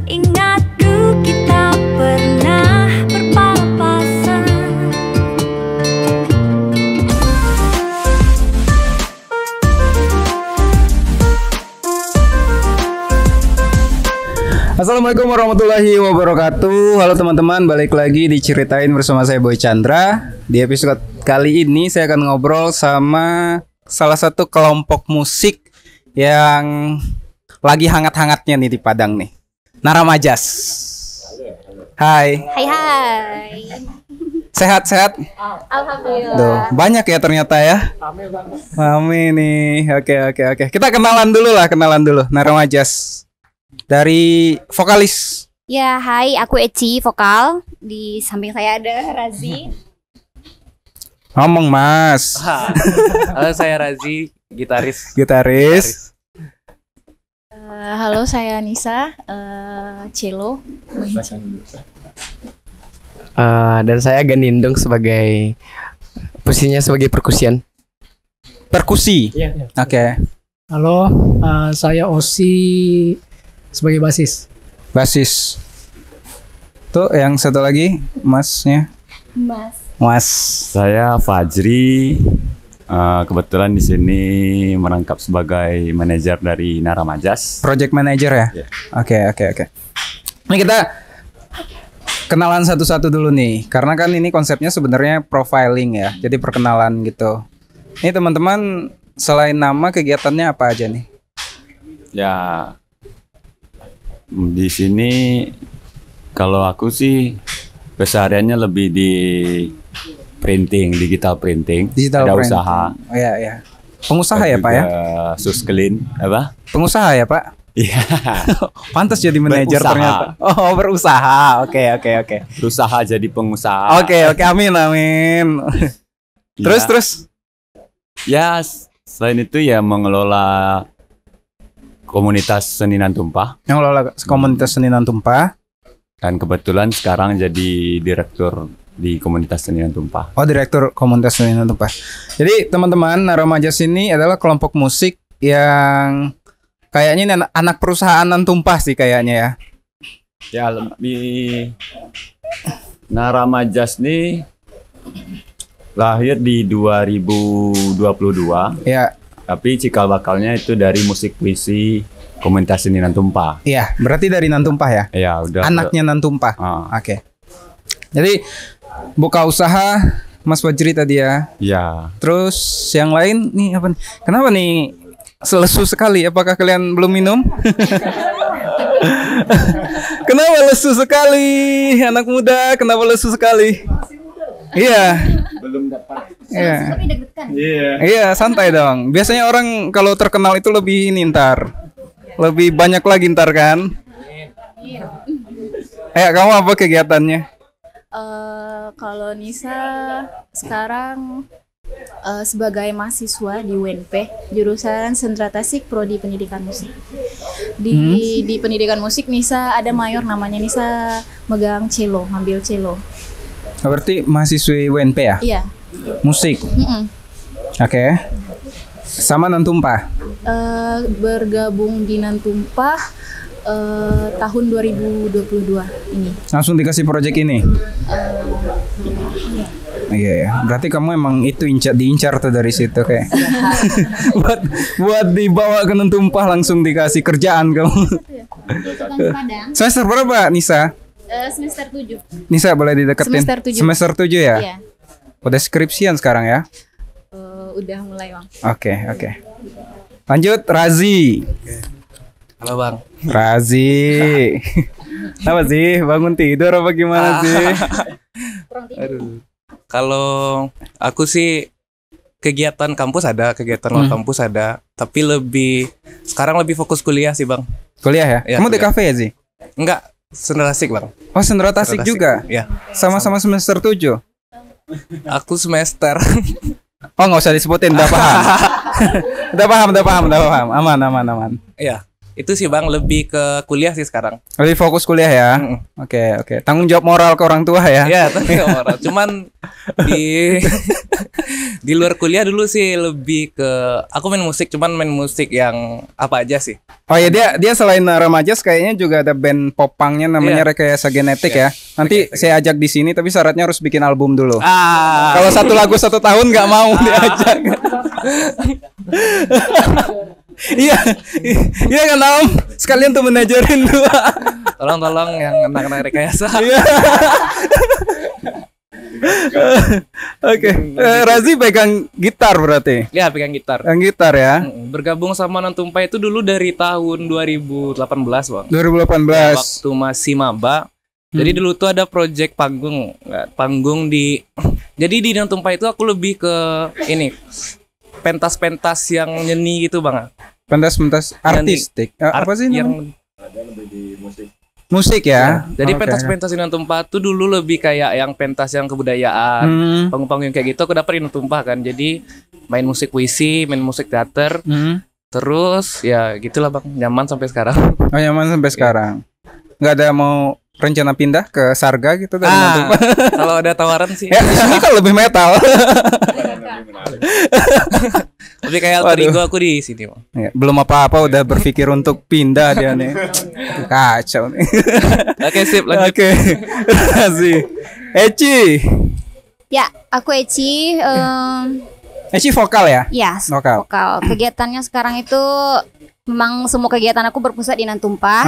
Ingatku kita pernah berpapasan. Assalamualaikum warahmatullahi wabarakatuh. Halo teman-teman, balik lagi diceritain bersama saya Boy Chandra. Di episode kali ini saya akan ngobrol sama salah satu kelompok musik yang lagi hangat-hangatnya nih di Padang nih, Nara Majas. Hai. Hai. Sehat-sehat? Alhamdulillah. Tuh, banyak ya ternyata ya. Rame nih. Oke. Kita kenalan dulu. Nara Majas. Dari vokalis. Ya, hai, aku Eci, vokal. Di samping saya ada Razi. Ngomong Mas. Halo, saya Razi, gitaris. Halo, saya Nisa, cello. Dan saya Ganindung sebagai posisinya sebagai perkusian. Perkusi. Iya. Oke. Halo, saya Osi sebagai basis. Tuh yang satu lagi Masnya. Mas. Saya Fajri, kebetulan di sini merangkap sebagai manajer dari Nara Majas. Project manager ya? Yeah. Oke. Ini kita kenalan satu-satu dulu nih, karena kan ini konsepnya sebenarnya profiling ya, jadi perkenalan gitu. Ini teman-teman selain nama kegiatannya apa aja nih? Ya, di sini kalau aku sih kesehariannya lebih di printing, digital printing. Ada printing. usaha. Oh iya. Pengusaha ya Pak ya? Suskelin, apa? Pengusaha ya Pak? Iya. Pantas jadi manajer Berusaha. ternyata. Oh, berusaha. Oke. Berusaha jadi pengusaha. Oke, amin. Ya. Terus. Ya, selain itu ya mengelola komunitas Seninan Tumpah. Yang lola komunitas Seninan Tumpah. Dan kebetulan sekarang jadi direktur di komunitas Seninan Tumpah. Oh, direktur komunitas Seninan Tumpah. Jadi teman-teman, Nara Majas ini adalah kelompok musik yang kayaknya ini anak perusahaan Tumpah sih kayaknya ya. Ya, lebih Nara Majas nih lahir di 2022. Ya. Tapi cikal bakalnya itu dari musik puisi komunitas Seninan Tumpah. Iya, berarti dari Nantumpah ya? Ya, udah. Anaknya Nantumpah. Ah. Oke. Jadi buka usaha Mas Fajri tadi ya. Ya. Terus yang lain nih apa nih? Kenapa nih lesu sekali? Apakah kalian belum minum? Kenapa lesu sekali? Anak muda, kenapa lesu sekali? Iya. Belum dapat. Iya. Tapi deg-degan. Iya, santai dong. Biasanya orang kalau terkenal itu lebih ini ntar. Lebih banyak lagi ntar kan? Kamu apa kegiatannya? Kalau Nisa sekarang sebagai mahasiswa di UNP, jurusan Sentra Tasik, Prodi Pendidikan Musik. Di pendidikan musik Nisa ada mayor namanya Nisa megang cello, ngambil cello. Berarti mahasiswi UNP ya? Iya. Musik. Oke. Sama Nantumpah. Bergabung di Nantumpah tahun 2022 ini. Langsung dikasih proyek ini. Iya ya. Berarti kamu emang itu diincar tuh dari situ kayak. buat dibawa ke Nantumpah langsung dikasih kerjaan kamu. Semester berapa Nisa? Semester 7. Nisa boleh dideketin. Semester 7 ya? Iya. Udah skripsian sekarang ya? Udah mulai, Bang. Oke. Lanjut Razi. Halo Bang. Razi. Apa sih? Bangun tidur apa gimana sih? Aduh. Kalau aku sih kegiatan kampus ada, kegiatan luar kampus ada, tapi sekarang lebih fokus kuliah sih Bang. Kuliah ya? Iya, Kamu di kuliah. kafe ya sih? Enggak, Sentra Tasik Bang. Oh, Sentra Tasik juga? Ya. Sama-sama semester 7? Aku semester. Oh, nggak usah disebutin, udah paham. Udah paham. Aman. Iya. Itu sih Bang, lebih ke kuliah sih sekarang. Lebih fokus kuliah ya. Oke. Tanggung jawab moral ke orang tua ya. Iya, tanggung jawab moral. Cuman di di luar kuliah dulu sih lebih ke aku main musik, cuman main musik yang apa aja sih. Oh ya, dia selain Remajas kayaknya juga ada band popangnya namanya Rekayasa Genetik ya. Nanti saya ajak di sini tapi syaratnya harus bikin album dulu. Kalau satu lagu 1 tahun nggak mau diajak. Iya kan Om, sekalian tuh manajerin dua. Tolong yang anak-anak Rekayasa. Oke. Razi pegang gitar berarti. Ya, pegang gitar. Pegang gitar ya. Bergabung sama Nantumpa itu dulu dari tahun 2018 Bang. 2018. Waktu masih maba. Jadi dulu tuh ada project panggung di. Jadi di Nantumpa itu aku lebih ke ini, pentas-pentas yang nyeni gitu Bang. Pentas-pentas artistik. Apa sih yang musik ya? Jadi pentas-pentas di Nantumpa tuh dulu lebih kayak yang pentas yang kebudayaan, panggung-panggung yang kayak gitu aku dapet di Nantumpa kan. Jadi main musik puisi, main musik teater. Terus ya gitulah Bang, nyaman sampai sekarang. Oh, nyaman sampai sekarang. Nggak ada mau rencana pindah ke Sarga gitu dari Nantumpa? Kalau ada tawaran sih. Ya, di sini kan lebih metal. Lebih kayak alter ego aku di sini Bang. Ya, belum apa-apa udah berpikir untuk pindah dia nih. Kacau nih. Oke, sip, lanjut. Oke. Terima kasih. Eci. Ya, aku Eci. Eci vokal ya? Ya, Vokal. Kegiatannya sekarang itu memang semua kegiatan aku berpusat di Nantumpa.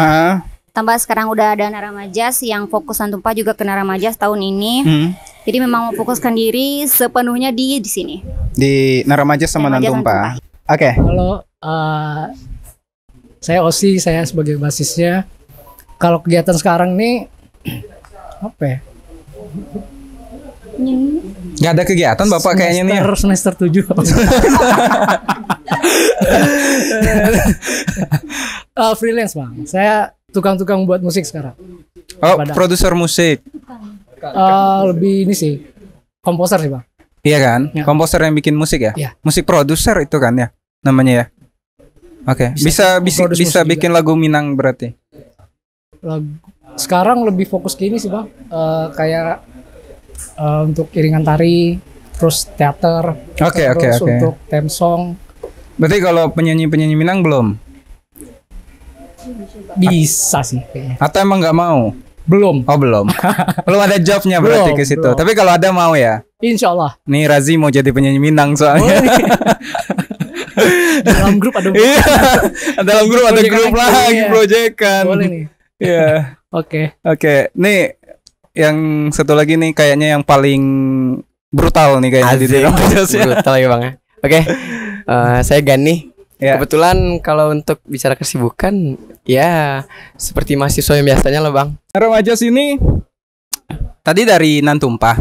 Tambah sekarang udah ada Naramajas yang fokus Nantumpa juga ke Naramajas tahun ini. Jadi memang memfokuskan diri sepenuhnya di sini. Di Naramajas sama Nantumpa. Oke. Kalau saya Osi, saya sebagai basisnya. Kalau kegiatan sekarang nih apa ya? Gak ada kegiatan Bapak kayaknya nih. Semester 7. Freelance Bang. Saya tukang-tukang buat musik sekarang. Oh, produser musik. Lebih ini sih, komposer sih Bang. Iya kan? Ya. Komposer yang bikin musik ya? Iya. Musik produser itu kan ya namanya ya. Oke. Bisa bikin lagu Minang berarti. Sekarang lebih fokus ke ini sih Bang. Kayak untuk iringan tari, terus teater. Oke. Untuk theme song. Berarti kalau penyanyi Minang belum? Bisa sih kayaknya. Atau emang nggak mau? Belum. Oh belum. Belum ada jobnya berarti ke situ. Belum. Tapi kalau ada mau ya? Insya Allah. Nih Razi mau jadi penyanyi Minang soalnya. Dalam grup ada. Iya. Dalam grup ada grup lagi, proyekan. Boleh nih. Iya. Oke. Nih yang satu lagi nih kayaknya yang paling brutal nih kayaknya di dalam brutal ya Bang ya. Oke. Saya Gani. Ya. Kebetulan kalau untuk bicara kesibukan ya seperti mahasiswa yang biasanya lah Bang. Remajas ini tadi dari Nantumpa.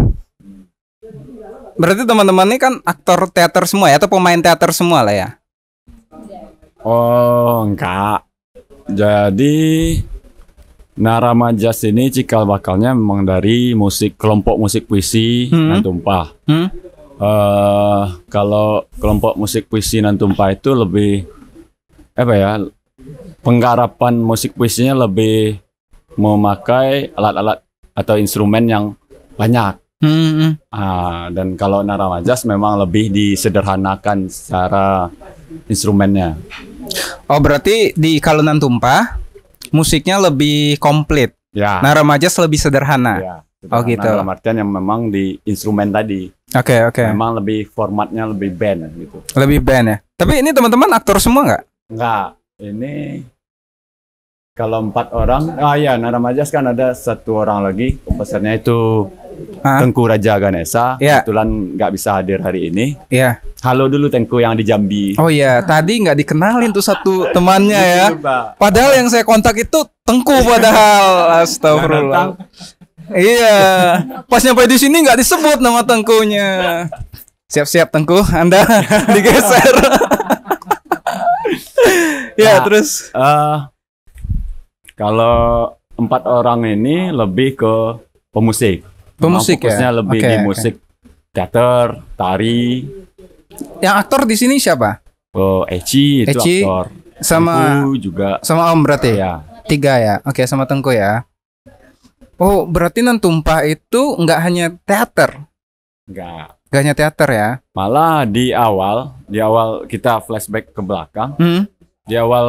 Berarti teman-teman ini kan aktor teater semua ya atau pemain teater semua lah ya? Oh enggak. Jadi Naramajas ini cikal bakalnya memang dari kelompok musik puisi Nantumpa. Kalau kelompok musik puisi Nantumpa itu lebih penggarapan musik puisinya lebih memakai alat-alat atau instrumen yang banyak. Dan kalau Naramajas memang lebih disederhanakan secara instrumennya. Oh berarti kalau Nantumpa musiknya lebih komplit. Ya. Naramajas lebih sederhana. Ya. Oh gitu. Dalam artian yang memang di instrumen tadi. Oke. Memang lebih formatnya lebih band gitu. Lebih band ya. Tapi ini teman-teman aktor semua nggak? Nggak. Ini kalau 4 orang. Naramajas kan ada 1 orang lagi. Komposernya itu Tengku Raja Ganesha. Kebetulan nggak bisa hadir hari ini. Iya. Halo dulu Tengku yang di Jambi. Oh iya. Tadi nggak dikenalin tuh satu temannya ya. Padahal yang saya kontak itu Tengku padahal. Astagfirullah. Iya, pas nyampe di sini nggak disebut nama Tengkunya. Siap-siap Tengku, Anda digeser. Terus. Kalau 4 orang ini lebih ke pemusik. Fokusnya lebih di musik, teater, tari. Yang aktor di sini siapa? Oh, Eci itu aktor. Sama Tengku juga. Sama Om berarti? Ya. 3 ya. Oke, sama Tengku ya. Oh, berarti Nan Tumpah itu nggak hanya teater? Nggak hanya teater ya? Malah di awal kita flashback ke belakang. Di awal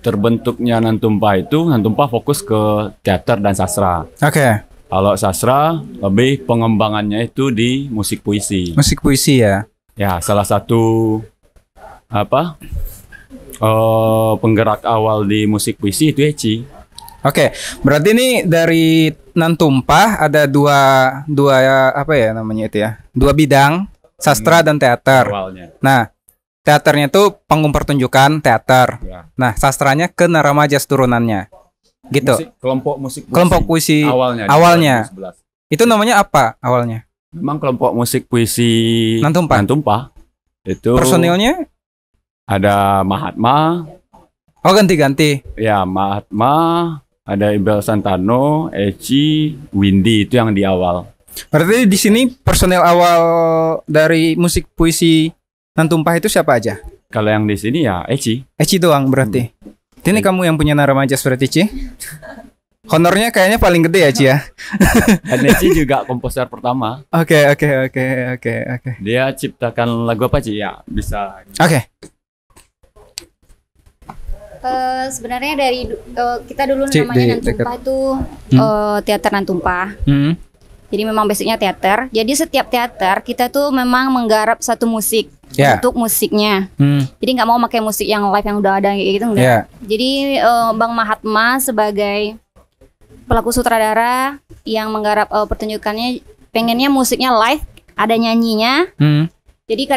terbentuknya Nan Tumpah itu, Nan Tumpah fokus ke teater dan sastra. Oke. Kalau sastra lebih pengembangannya itu di musik puisi. Musik puisi ya? Ya, salah satu penggerak awal di musik puisi itu Eci. Oke, berarti ini dari Nan Tumpah ada dua apa ya namanya itu ya? 2 bidang, sastra dan teater. Awalnya. Nah, teaternya itu panggung pertunjukan teater. Ya. Nah, sastranya ke Naramajas turunannya. Gitu. Kelompok musik puisi. Kelompok puisi awalnya. Itu namanya apa awalnya? Memang kelompok musik puisi Nan Tumpah. Nan Tumpah. Itu personilnya ada Mahatma. Oh, ganti-ganti. Ya, Mahatma, ada Ibel Santano, Eci, Windy, itu yang di awal. Berarti di sini personel awal dari musik puisi Nan Tumpah itu siapa aja? Kalau yang di sini ya Eci. Eci doang berarti. Ini kamu yang punya Naramajas berarti, Ci? Honornya kayaknya paling gede ya, Ci ya. Dan Eci juga komposer pertama. Oke. Dia ciptakan lagu apa, Ci? Ya, bisa. Oke. Sebenarnya dari kita dulu namanya Nan Tumpah itu teater Nan Tumpah. Jadi memang basicnya teater. Jadi setiap teater kita tuh memang menggarap satu musik untuk musiknya. Jadi nggak mau pakai musik yang live yang udah ada gitu enggak. Yeah. Jadi Bang Mahatma sebagai pelaku sutradara yang menggarap pertunjukannya, pengennya musiknya live, ada nyanyinya. Jadi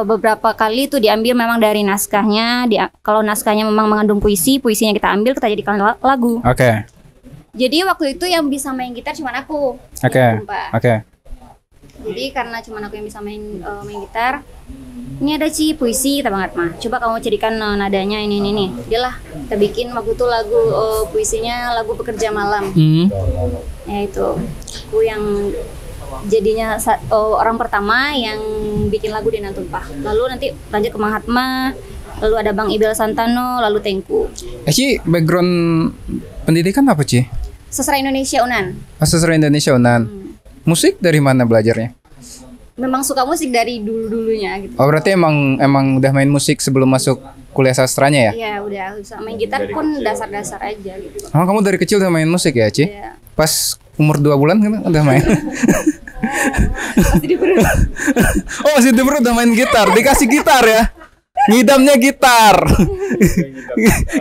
beberapa kali itu diambil memang dari naskahnya. Kalau naskahnya memang mengandung puisinya kita ambil, kita jadikan lagu. Oke. Jadi waktu itu yang bisa main gitar cuma aku. Oke. Jadi karena cuma aku yang bisa main gitar, ini ada puisi kita banget mah. Coba kamu carikan nadanya ini. Dia lah kita bikin waktu itu lagu puisinya lagu Pekerja Malam. Ya itu. Aku yang jadinya orang pertama yang bikin lagu di Nan Tumpah. Lalu nanti lanjut ke Mahatma, lalu ada Bang Ibel Santano, lalu Tengku. Ci, background pendidikan apa, Ci? Sastra Indonesia UNAN. Sastra Indonesia UNAN. Musik dari mana belajarnya? Memang suka musik dari dulunya gitu. Oh, berarti emang udah main musik sebelum masuk kuliah sastranya ya? Iya, udah. Bisa main gitar pun dasar-dasar aja gitu. Oh, kamu dari kecil udah main musik ya, Ci? Iya. Pas umur 2 bulan kan udah main? Masih di perut. Oh, masih di perut udah main gitar. Dikasih gitar ya? Ngidamnya gitar.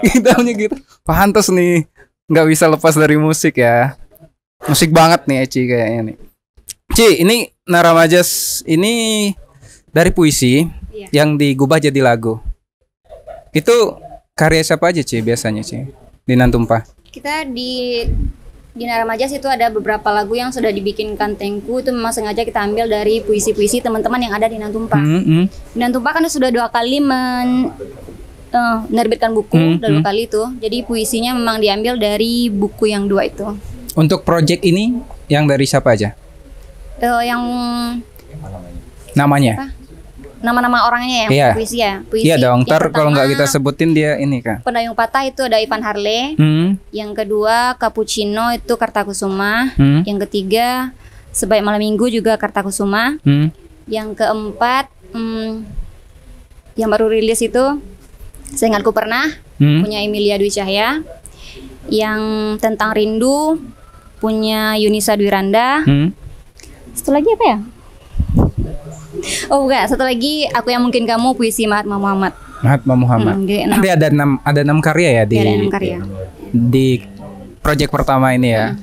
Ngidamnya gitar. Pantes nih, nggak bisa lepas dari musik ya. Musik banget nih Eci kayaknya nih. Ci, ini Naramajas ini dari puisi yang digubah jadi lagu. Itu karya siapa aja, Ci, biasanya, Ci? Di Nan Tumpah. Kita di Naramajas itu ada beberapa lagu yang sudah dibikinkan Tengku, itu memang sengaja kita ambil dari puisi-puisi teman-teman yang ada di Nan Tumpah. Nan Tumpah kan sudah 2 kali menerbitkan buku, 2 kali itu. Jadi puisinya memang diambil dari buku yang 2 itu. Untuk project ini yang dari siapa aja? Yang namanya? Nama-nama orangnya ya, puisi ya. Puisi. Iya dong, ntar kalau nggak kita sebutin dia ini kan. Pendayung Patah itu ada Ivan Harle. Yang kedua Cappuccino itu Kartakusuma. Yang ketiga Sebaik Malam Minggu juga Kartakusuma. Yang keempat yang baru rilis itu Seingatku Pernah punya Emilia Dwi Cahya. Yang tentang rindu punya Yunisa Dwiranda. Satu lagi apa ya? Oh enggak, satu lagi Aku Yang Mungkin Kamu puisi Mahatma Muhammad. Nanti ada 6 karya ya di. Ada 6 karya. Di project pertama ini ya.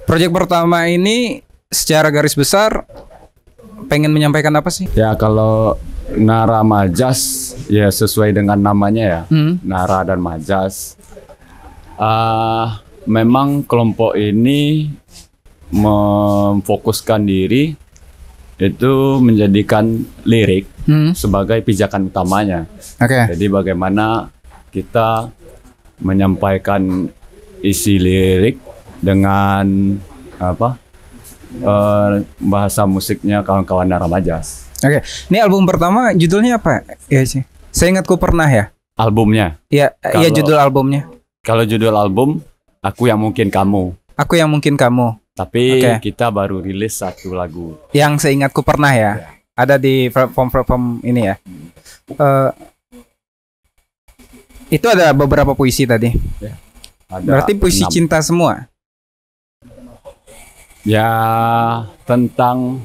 Project pertama ini secara garis besar pengen menyampaikan apa sih? Ya kalau Naramajas ya sesuai dengan namanya ya. Nara dan Majas. Memang kelompok ini memfokuskan diri itu menjadikan lirik sebagai pijakan utamanya. Jadi bagaimana kita menyampaikan isi lirik dengan bahasa musiknya kawan-kawan Naramajas. Ini album pertama judulnya apa? Ya sih. Seingatku Pernah ya. albumnya. Iya, iya judul albumnya. Kalau judul album Aku Yang Mungkin Kamu. Aku Yang Mungkin Kamu. Tapi kita baru rilis satu lagu. Yang Seingatku Pernah ya. Ada di platform ini ya. Itu ada beberapa puisi tadi. Ya, berarti puisi 6. Cinta semua. Ya, tentang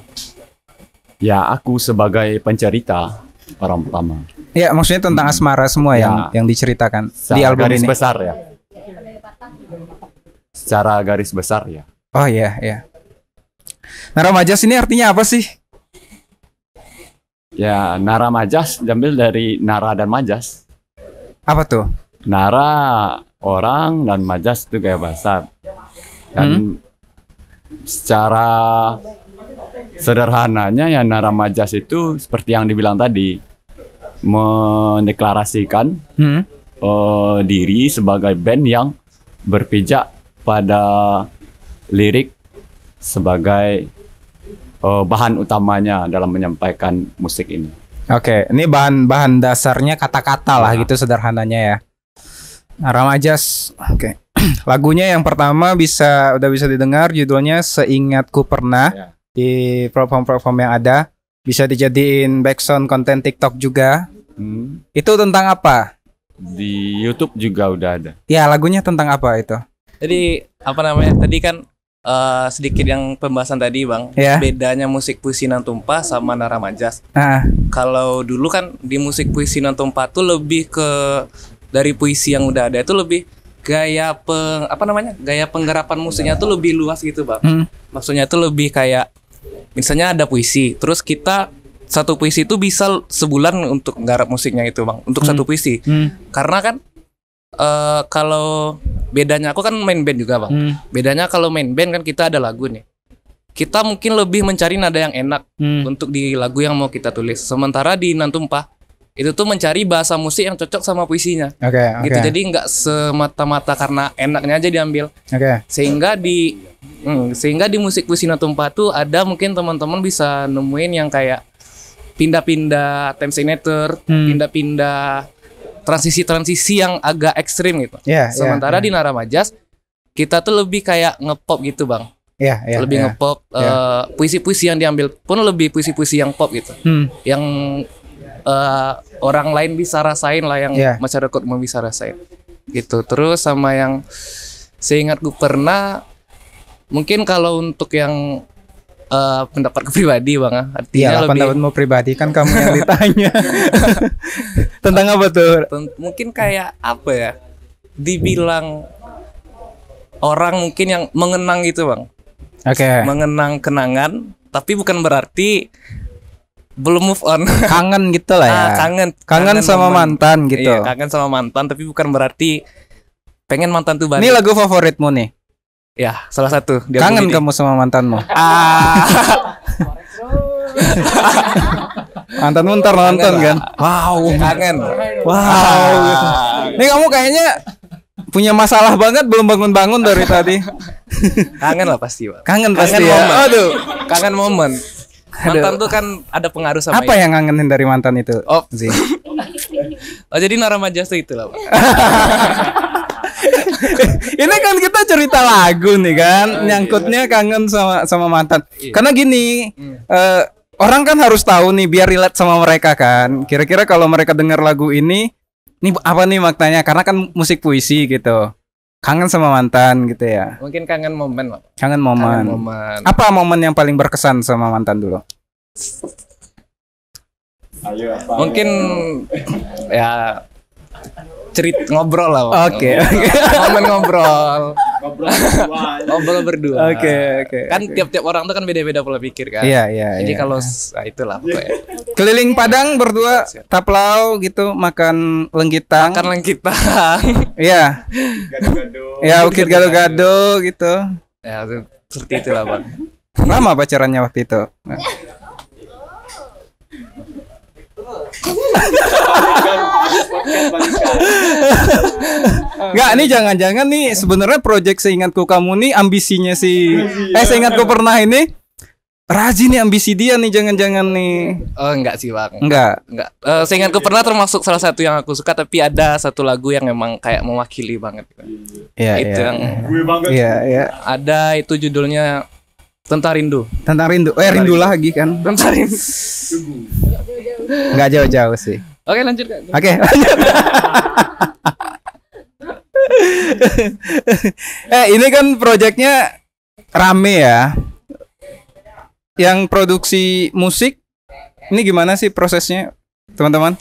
aku sebagai pencerita orang pertama. Ya, maksudnya tentang asmara semua yang diceritakan di album garis ini. Besar ya. Secara garis besar ya. Oh iya, iya. Nara Majas ini artinya apa sih? Ya, Nara Majas diambil dari Nara dan Majas. Apa tuh? Nara orang dan Majas itu kayak bahasa. Dan secara sederhananya ya Nara Majas itu seperti yang dibilang tadi, mendeklarasikan diri sebagai band yang berpijak pada lirik sebagai bahan utamanya dalam menyampaikan musik ini. Oke, ini bahan dasarnya kata-kata lah gitu sederhananya ya. Nara Majas. Oke. Lagunya yang pertama udah bisa didengar, judulnya Seingatku Pernah di platform-platform yang ada. Bisa dijadiin background konten TikTok juga. Itu tentang apa? Di YouTube juga udah ada. Ya, lagunya tentang apa itu? Jadi apa namanya? Tadi kan sedikit yang pembahasan tadi Bang. Bedanya musik puisi Nan Tumpah sama Nara Majas. Kalau dulu kan di musik puisi Nan Tumpah tuh lebih ke dari puisi yang udah ada itu lebih gaya gaya penggarapan musiknya tuh lebih luas gitu Bang. Maksudnya tuh lebih kayak misalnya ada puisi, terus kita satu puisi itu bisa sebulan untuk nggarap musiknya itu Bang, untuk satu puisi. Karena kan kalau bedanya aku kan main band juga Bang. Bedanya kalau main band kan kita ada lagu nih. Kita mungkin lebih mencari nada yang enak untuk di lagu yang mau kita tulis. Sementara di Nan Tumpah itu tuh mencari bahasa musik yang cocok sama puisinya. Gitu. Jadi nggak semata-mata karena enaknya aja diambil. Sehingga di musik puisi Nan Tumpah tuh ada mungkin teman-teman bisa nemuin yang kayak pindah-pindah time signature, pindah-pindah transisi-transisi yang agak ekstrim gitu. Sementara di Nara Majas kita tuh lebih kayak ngepop gitu Bang. Lebih ngepop. Puisi-puisi yang diambil pun lebih puisi-puisi yang pop gitu. Yang orang lain bisa rasain lah, yang masyarakat umum bisa rasain gitu. Terus sama yang Seingatku Pernah, mungkin kalau untuk yang pendapatku pribadi Bang, artinya lebih pendapatmu pribadi kan kamu yang ditanya. Tentang apa tuh? Mungkin kayak apa ya, dibilang orang mungkin yang mengenang gitu Bang. Mengenang kenangan, tapi bukan berarti belum move on. Kangen gitu lah ya. Kangen sama mantan gitu. Iya, kangen sama mantan, tapi bukan berarti pengen mantan tuh balik. Ini lagu favoritmu nih? Ya, salah satu. Kangen kamu sama mantanmu? Mantanmu ntar nonton kan? Wow. Kangen. Wow. Ini kamu kayaknya punya masalah banget, belum bangun-bangun dari tadi. Kangen lah pasti Pak. Kangen pasti ya. Aduh. Kangen momen. Mantan tuh kan ada pengaruh sama apa yang ngangenin dari mantan itu? Jadi Nara Majas tuh itulah Pak. Ini kan kita cerita lagu nih kan, nyangkutnya kangen sama mantan. Karena gini, orang kan harus tahu nih biar relate sama mereka kan. Kira-kira kalau mereka dengar lagu ini apa nih maknanya? Karena kan musik puisi gitu. Kangen sama mantan gitu ya. Mungkin kangen momen Pak. Kangen momen. Apa momen yang paling berkesan sama mantan dulu? Mungkin ya ngobrol lah Pak. Momen ngobrol berdua. Kan tiap-tiap orang tuh kan beda-beda pola pikir kan. Jadi kalau itulah pokoknya. Keliling Padang berdua taplau gitu, makan lenggitang. Iya. Ya, Bukit Gado-Gado gitu. Ya, seperti itulah Bang. Lama pacarannya waktu itu? Enggak, ini jangan-jangan nih sebenarnya project Seingatku Kamu nih ambisinya Seingatku Pernah ini Razi nih ambisi dia nih, jangan-jangan nih. Oh enggak sih bang. Enggak. Sainganku pernah termasuk salah satu yang aku suka, tapi ada satu lagu yang emang kayak mewakili banget. Iya. Itu yang. Iya. Ada itu judulnya Tentang Rindu. Tentang Rindu. Rindu lagi kan. Tentang Rindu. Enggak jauh-jauh sih. Oke lanjut. Oke. Ini kan proyeknya rame ya. Yang produksi musik ini gimana sih prosesnya, teman-teman?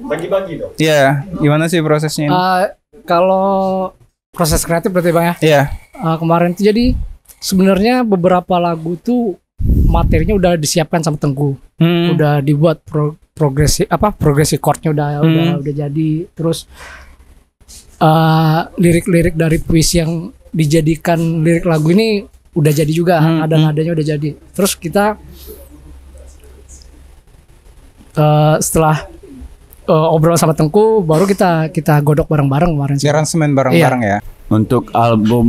Bagi-bagi dong. Iya, gimana sih prosesnya ini? Kalau proses kreatif berarti Bang ya? Iya. Kemarin tuh jadi sebenarnya beberapa lagu tuh materinya udah disiapkan sama Tengku. Udah dibuat progresi chordnya udah jadi. Terus lirik-lirik dari puisi yang dijadikan lirik lagu ini udah jadi juga, ada nadanya udah jadi. Terus kita setelah obrol sama Tengku, baru kita godok bareng-bareng kemarin sih. Aransemen bareng-bareng ya. Untuk album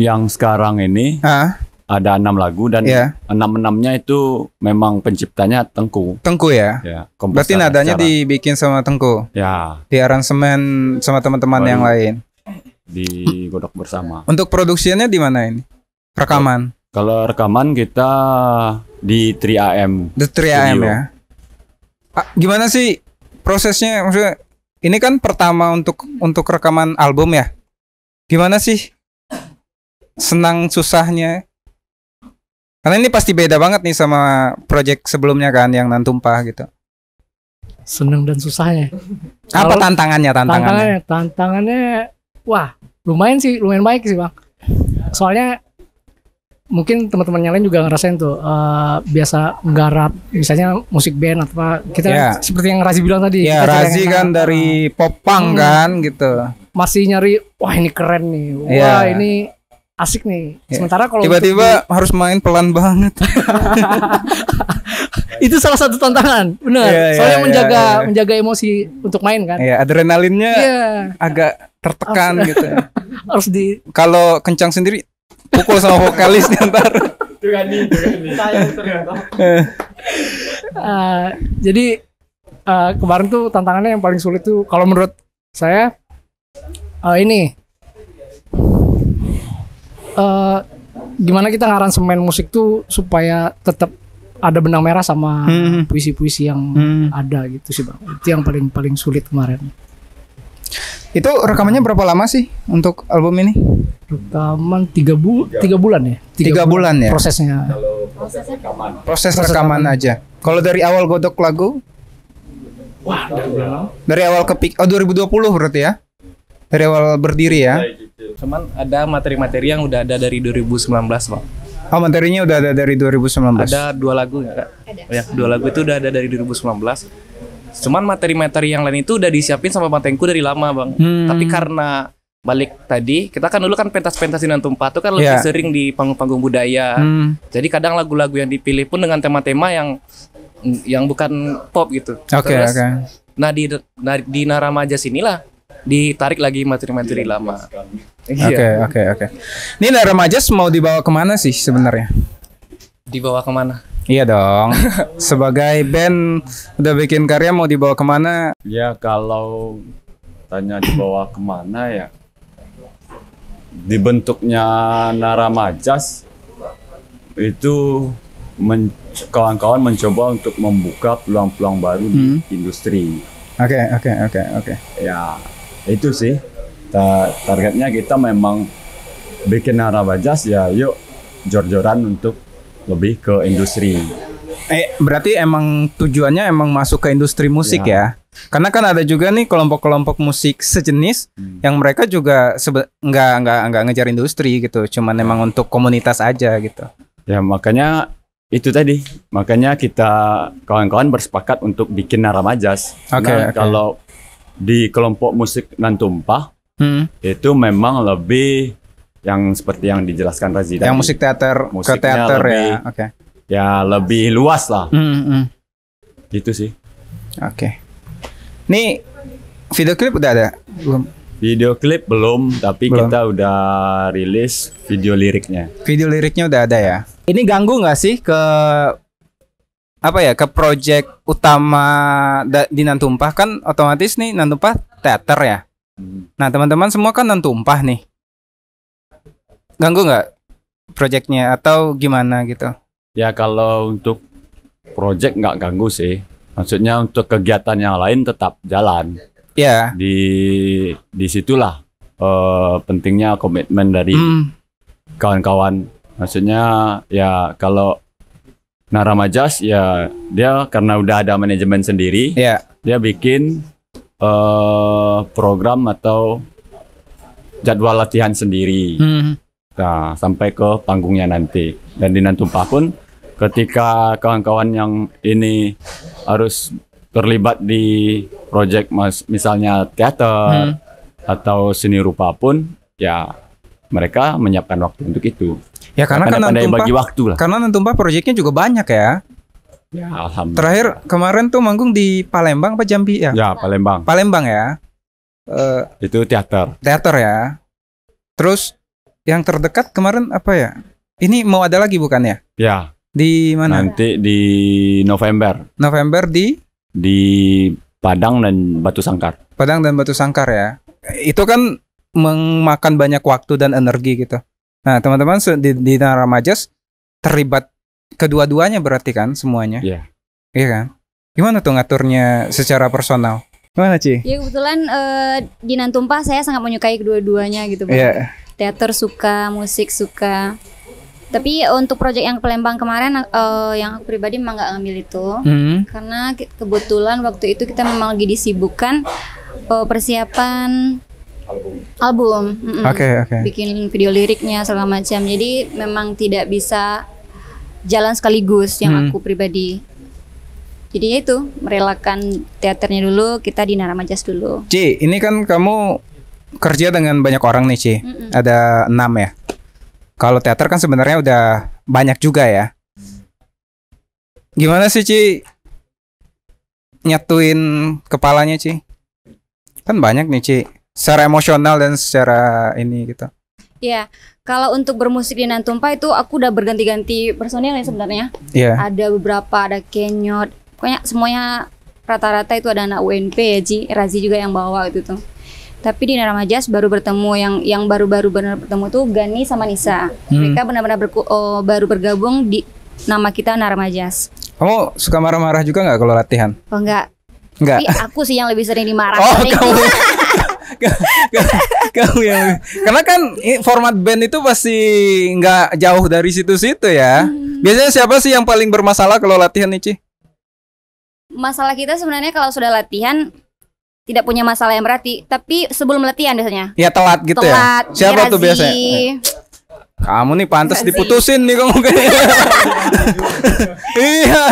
yang sekarang ini ada 6 lagu dan 6-6-nya itu memang penciptanya Tengku. Tengku ya. Berarti nadanya dibikin sama Tengku. Ya. Di aransemen sama teman-teman yang lain. Digodok bersama. Untuk produksinya di mana ini? Rekaman. Kalau rekaman kita di 3AM. Di 3AM ya. Gimana sih prosesnya? Maksudnya ini kan pertama untuk rekaman album ya. Gimana sih senang susahnya? Karena ini pasti beda banget nih sama project sebelumnya kan yang Nantumpah gitu. Senang dan susahnya. Apa tantangannya? Tantangannya wah, lumayan baik sih Bang. Soalnya mungkin teman-teman yang lain juga ngerasain tuh biasa nggarap misalnya musik band atau apa. Kita seperti yang Razi bilang tadi. Ya, Razi kan dari pop punk kan gitu. Masih nyari wah ini keren nih. Wah, ini asik nih. Sementara kalau tiba-tiba harus main pelan banget. Itu salah satu tantangan, benar. Soalnya menjaga emosi untuk main kan. Iya, adrenalinnya agak tertekan gitu. Harus kalau kencang sendiri pukul sama vokalis ntar. Jadi kemarin tuh tantangannya yang paling sulit tuh kalau menurut saya gimana kita ngaransemen musik tuh supaya tetap ada benang merah sama puisi-puisi yang ada gitu sih Bang. Itu yang paling sulit kemarin. Itu rekamannya berapa lama sih untuk album ini? Rekaman 3 bulan ya. 3 bulan ya prosesnya. Proses rekaman aja. Kalau dari awal godok lagu? Wah, dari awal 2020 berarti ya? Dari awal berdiri ya? Cuman ada materi-materi yang udah ada dari 2019 Bang. Oh, materinya udah ada dari 2019. Ada 2 lagu ya Kak? Ya, 2 lagu itu udah ada dari 2019. Cuman materi-materi yang lain itu udah disiapin sama Tengku dari lama Bang. Tapi karena balik tadi, kita kan dulu kan pentas-pentas di Nantumpah tuh kan lebih sering di panggung-panggung budaya. Jadi kadang lagu-lagu yang dipilih pun dengan tema-tema yang bukan pop gitu. Oke. Nah di Naramajas inilah ditarik lagi materi-materi lama. Oke. Ini Naramajas mau dibawa kemana sih sebenarnya? Dibawa kemana? Iya dong. Sebagai band udah bikin karya mau dibawa kemana? Ya kalau tanya dibawa kemana ya, dibentuknya Naramajas itu kawan-kawan mencoba untuk membuka peluang-peluang baru di industri. Oke. Ya itu sih targetnya, kita memang bikin Naramajas ya yuk jor-joran untuk lebih ke industri. Berarti emang tujuannya emang masuk ke industri musik ya? Karena kan ada juga nih kelompok-kelompok musik sejenis yang mereka juga nggak ngejar industri gitu, cuman emang untuk komunitas aja gitu. Ya makanya itu tadi, makanya kita kawan-kawan bersepakat untuk bikin Naramajas. Kalau di kelompok musik Nantumpah itu memang lebih yang seperti yang dijelaskan Razi tadi. Yang musik teater ke teater lebih, ya. Ya lebih luas lah. Gitu sih. Nih video klip udah ada belum? Video klip belum, tapi kita udah rilis video liriknya. Video liriknya udah ada ya. Ini ganggu nggak sih ke apa ya, ke project utama di Nan Tumpah? Kan otomatis nih Nan Tumpah teater ya. Nah teman-teman semua kan Nan Tumpah nih. Ganggu nggak projectnya atau gimana gitu? Ya kalau untuk project nggak ganggu sih. Maksudnya untuk kegiatan yang lain tetap jalan. Ya. Di situlah pentingnya komitmen dari kawan-kawan. Maksudnya ya kalau Naramajas ya dia karena udah ada manajemen sendiri, dia bikin program atau jadwal latihan sendiri. Nah, sampai ke panggungnya nanti. Dan di Nan Tumpah pun ketika kawan-kawan yang ini harus terlibat di proyek misalnya teater atau seni rupa pun ya mereka menyiapkan waktu untuk itu. Ya karena kan pandai bagi waktu lah. Karena Nan Tumpah proyeknya juga banyak ya. Ya alhamdulillah. Terakhir kemarin tuh manggung di Palembang apa Jambi ya? Ya Palembang. Palembang ya. Itu teater. Teater ya. Terus yang terdekat kemarin apa ya? Ini mau ada lagi bukan ya? Ya. Di mana? Nanti di November. November di Padang dan Batu Sangkar. Padang dan Batu Sangkar ya. Itu kan memakan banyak waktu dan energi gitu. Nah, teman-teman di Naramajas terlibat kedua-duanya berarti kan semuanya? Iya. Iya kan? Gimana tuh ngaturnya secara personal? Gimana, Ci? Ya kebetulan di Nan Tumpah saya sangat menyukai kedua-duanya gitu, Bang. Yeah. Teater suka, musik suka. Tapi untuk proyek yang Palembang kemarin yang aku pribadi memang nggak ngambil itu karena kebetulan waktu itu kita memang lagi disibukkan persiapan album. Oke. Bikin video liriknya segala macam. Jadi memang tidak bisa jalan sekaligus yang aku pribadi. Jadi ya itu merelakan teaternya dulu, kita di Naramajas dulu. Ci, ini kan kamu kerja dengan banyak orang nih, Ci. Ada 6 ya. Kalau teater kan sebenarnya udah banyak juga ya. Gimana sih, Ci, nyatuin kepalanya, Ci? Kan banyak nih, Ci. Secara emosional dan secara ini gitu. Ya, kalau untuk bermusik di Nan Tumpah itu aku udah berganti-ganti personil ya sebenarnya. Iya. Ada beberapa, ada Kenyot. Pokoknya semuanya rata-rata itu ada anak UNP ya, Ci. Razi juga yang bawa gitu tuh. Tapi di Naramajas baru bertemu yang baru-baru benar bertemu tuh Gani sama Nisa. Mereka benar-benar baru bergabung di nama kita Naramajas. Kamu suka marah-marah juga nggak kalau latihan? Oh enggak. Enggak. Tapi aku sih yang lebih sering dimarahin. Oh, kamu yang karena kan format band itu pasti nggak jauh dari situ-situ ya. Biasanya siapa sih yang paling bermasalah kalau latihan nih, Ci? Masalah kita sebenarnya kalau sudah latihan tidak punya masalah yang berarti, tapi sebelum latihan biasanya. Ya telat gitu ya. Siapa tuh biasanya? Kamu nih pantas diputusin nih kamu kayaknya. Iya.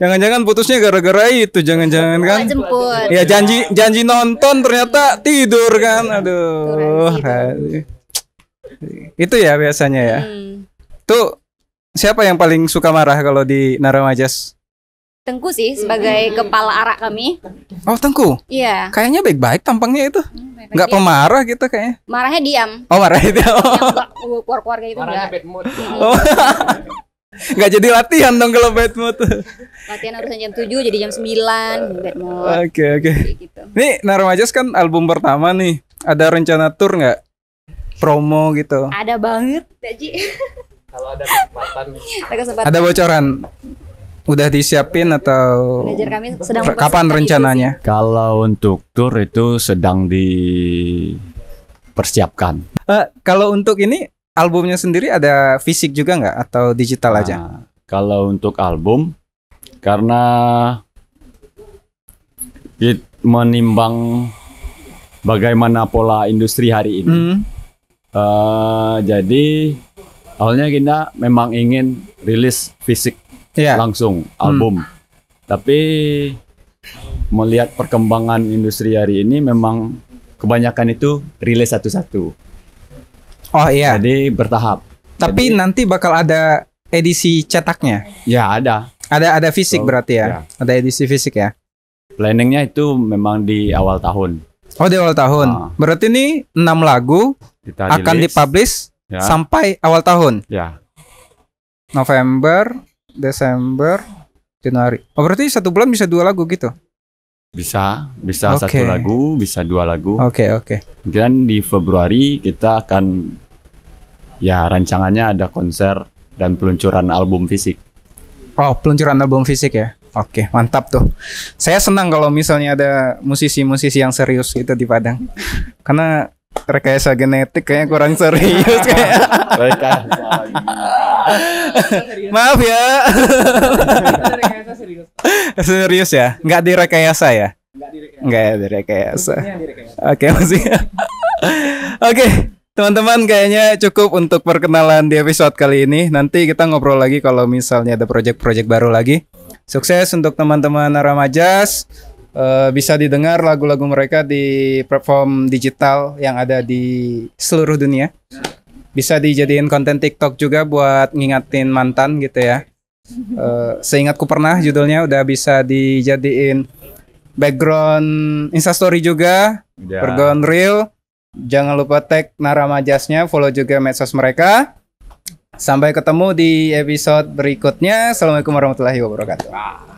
Jangan-jangan putusnya gara-gara itu, jangan-jangan kan? Jemput. Ya janji nonton ternyata tidur kan, aduh. Itu ya biasanya ya. Tuh siapa yang paling suka marah kalau di Naramajas? Tengku sih sebagai kepala arak kami. Oh Tengku? Iya. Kayaknya baik-baik tampangnya itu. Nggak pemarah gitu kayaknya. Marahnya diam. Oh marahnya diam. Yang keluar-keluar gitu enggak. bad mood. Oh. Nggak jadi latihan dong kalau bad mood. Latihan harusnya jam 7 jadi jam 9 bad mood. Oke. Gitu. Nih Naramajas kan album pertama nih. Ada rencana tour nggak? Promo gitu. Ada banget, Ji. Kalau ada kesempatan. Ada bocoran? Udah disiapin atau Manajer kami sedang kapan rencananya? Kalau untuk tour itu sedang dipersiapkan. Kalau untuk ini albumnya sendiri ada fisik juga nggak atau digital aja? Kalau untuk album, karena menimbang bagaimana pola industri hari ini, jadi awalnya kita memang ingin rilis fisik. Langsung album. Tapi melihat perkembangan industri hari ini memang kebanyakan itu rilis satu-satu. Oh iya. Jadi bertahap. Tapi nanti bakal ada edisi cetaknya. Ya ada. Ada fisik berarti ya. Ada edisi fisik ya. Planningnya itu memang di awal tahun. Oh, di awal tahun. Berarti ini 6 lagu kita akan dipublish sampai awal tahun. Ya. November, Desember, Januari. Oh, berarti 1 bulan bisa 2 lagu gitu? Bisa 1 lagu, bisa 2 lagu. Oke. Kemudian di Februari kita akan, ya rancangannya ada konser dan peluncuran album fisik. Oh, peluncuran album fisik ya? Oke, mantap tuh. Saya senang kalau misalnya ada musisi-musisi yang serius gitu di Padang. Karena rekayasa genetik kayaknya kurang serius kayak. Maaf ya. Serius ya? Nggak direkayasa ya? Nggak direkayasa. Oke, masih. Oke, teman-teman, kayaknya cukup untuk perkenalan di episode kali ini. Nanti kita ngobrol lagi kalau misalnya ada project-project baru lagi. Sukses untuk teman-teman Narama Jazz. Bisa didengar lagu-lagu mereka di platform digital yang ada di seluruh dunia. Bisa dijadiin konten TikTok juga buat ngingatin mantan gitu ya. Seingatku pernah judulnya udah bisa dijadiin background Instastory juga, background reel. Jangan lupa tag Narama Jazz-nya, follow juga medsos mereka. Sampai ketemu di episode berikutnya. Assalamualaikum warahmatullahi wabarakatuh.